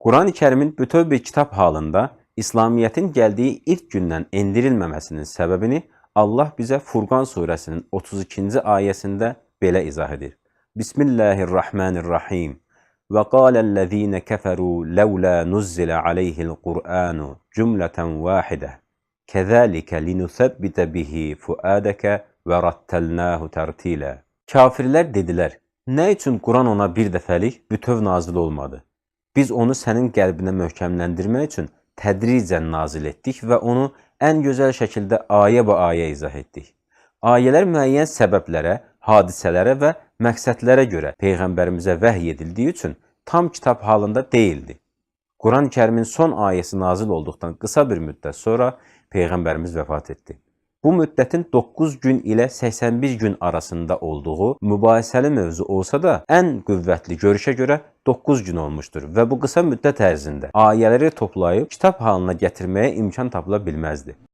Quran-ı Kərimin bütöv bir kitab halında İslamiyyətin gəldiyi ilk gündən endirilməməsinin səbəbini Allah bizə Furqan surəsinin 32-ci ayəsində belə izah edir. Bismillahirrahmanirrahim. Və qaləl-ləzīnə kəfəru ləvlə nuzzilə aleyhil Qur'anu cümlətən vahidə. Kəzəlikə linusəbbitə bihi fuədəkə və rattəlnəhu tərtilə. Kafirlər dedilər, nə üçün Quran ona bir dəfəlik bütöv nazil olmadı? Biz onu sənin qəlbinə möhkəmləndirmək üçün tədricən nazil etdik və onu ən gözəl şəkildə ayə-bə-ayə izah etdik. Ayələr müəyyən səbəblərə, hadisələrə və məqsədlərə görə Peyğəmbərimizə vəhy edildiyi üçün tam kitab halında deyildi. Quran-ı Kərimin son ayəsi nazil olduqdan qısa bir müddət sonra Peyğəmbərimiz vəfat etdi. Bu müddətin 9 gün ilə 81 gün arasında olduğu mübahisəli mövzu olsa da, ən qüvvətli görüşə görə 9 gün olmuşdur və bu qısa müddət ərzində ayələri toplayıb kitab halına gətirməyə imkan tapıla bilməzdi.